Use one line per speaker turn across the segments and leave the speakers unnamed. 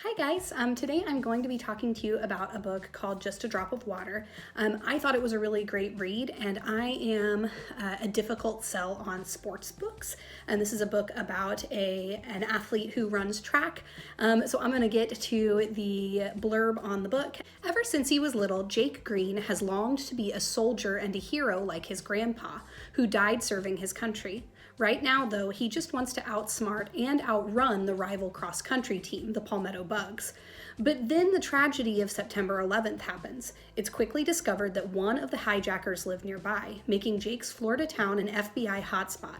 Hi guys, today I'm going to be talking to you about a book called Just a Drop of Water. I thought it was a really great read, and I am a difficult sell on sports books. And this is a book about an athlete who runs track. So I'm going to get to the blurb on the book. Ever since he was little, Jake Green has longed to be a soldier and a hero like his grandpa, who died serving his country. Right now, though, he just wants to outsmart and outrun the rival cross-country team, the Palmetto Bugs. But then the tragedy of September 11th happens. It's quickly discovered that one of the hijackers lived nearby, making Jake's Florida town an FBI hotspot.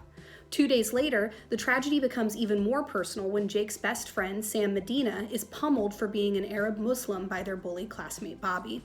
2 days later, the tragedy becomes even more personal when Jake's best friend, Sam Medina, is pummeled for being an Arab Muslim by their bully classmate Bobby.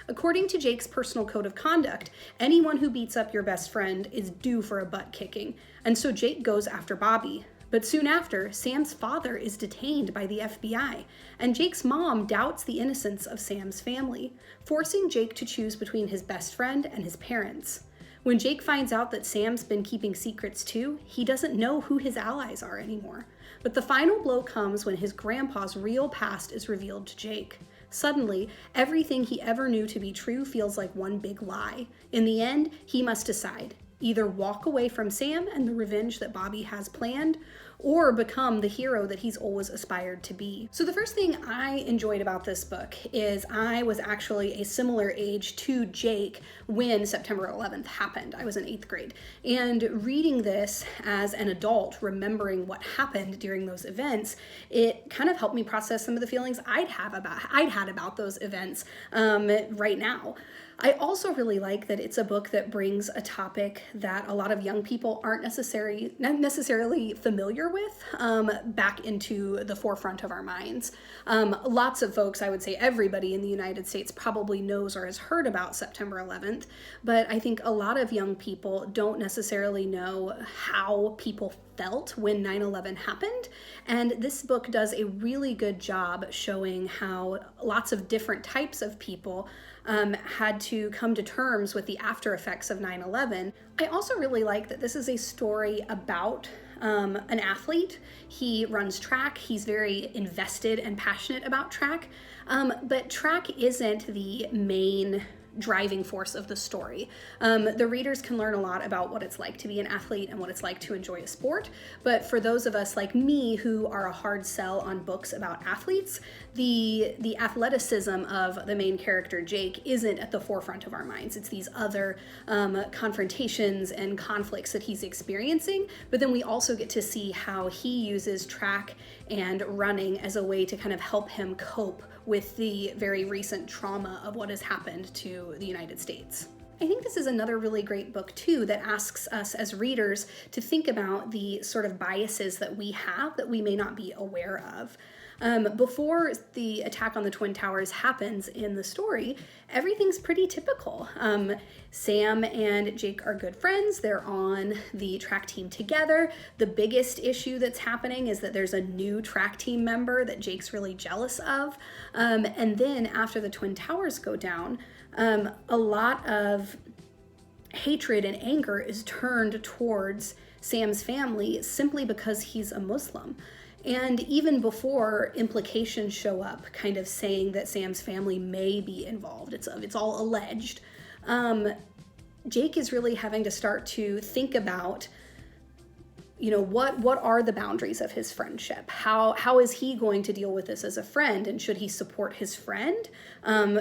According to Jake's personal code of conduct, anyone who beats up your best friend is due for a butt kicking, and so Jake goes after Bobby. But soon after, Sam's father is detained by the FBI, and Jake's mom doubts the innocence of Sam's family, forcing Jake to choose between his best friend and his parents. When Jake finds out that Sam's been keeping secrets too, he doesn't know who his allies are anymore. But the final blow comes when his grandpa's real past is revealed to Jake. Suddenly, everything he ever knew to be true feels like one big lie. In the end, he must decide. Either walk away from Sam and the revenge that Bobby has planned, or become the hero that he's always aspired to be. So the first thing I enjoyed about this book is I was actually a similar age to Jake when September 11th happened. I was in 8th grade. And reading this as an adult, remembering what happened during those events, it kind of helped me process some of the feelings I'd had about those events right now. I also really like that it's a book that brings a topic that a lot of young people aren't necessarily familiar with back into the forefront of our minds. Lots of folks, I would say everybody in the United States probably knows or has heard about September 11th, but I think a lot of young people don't necessarily know how people felt when 9/11 happened, and this book does a really good job showing how lots of different types of people had to come to terms with the after effects of 9/11. I also really like that this is a story about an athlete. He runs track. He's very invested and passionate about track, but track isn't the main driving force of the story. The readers can learn a lot about what it's like to be an athlete and what it's like to enjoy a sport, but for those of us like me who are a hard sell on books about athletes, the athleticism of the main character Jake isn't at the forefront of our minds. It's these other confrontations and conflicts that he's experiencing, but then we also get to see how he uses track and running as a way to kind of help him cope with the very recent trauma of what has happened to the United States. I think this is another really great book too that asks us as readers to think about the sort of biases that we have that we may not be aware of. Before the attack on the Twin Towers happens in the story, everything's pretty typical. Sam and Jake are good friends. They're on the track team together. The biggest issue that's happening is that there's a new track team member that Jake's really jealous of. And then after the Twin Towers go down, a lot of hatred and anger is turned towards Sam's family simply because he's a Muslim. And even before implications show up, kind of saying that Sam's family may be involved, it's all alleged, Jake is really having to start to think about, what are the boundaries of his friendship? How is he going to deal with this as a friend? And should he support his friend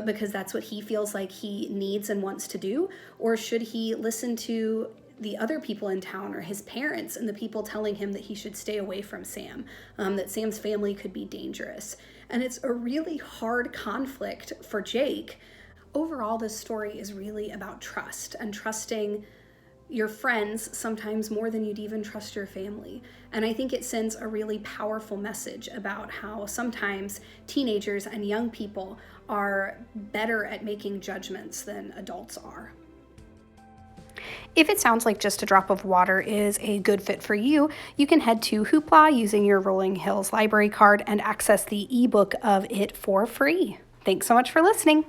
because that's what he feels like he needs and wants to do? Or should he listen to the other people in town or his parents and the people telling him that he should stay away from Sam, that Sam's family could be dangerous? And it's a really hard conflict for Jake. Overall, this story is really about trust and trusting your friends sometimes more than you'd even trust your family. And I think it sends a really powerful message about how sometimes teenagers and young people are better at making judgments than adults are. If it sounds like Just a Drop of Water is a good fit for you, you can head to Hoopla using your Rolling Hills Library card and access the ebook of it for free. Thanks so much for listening.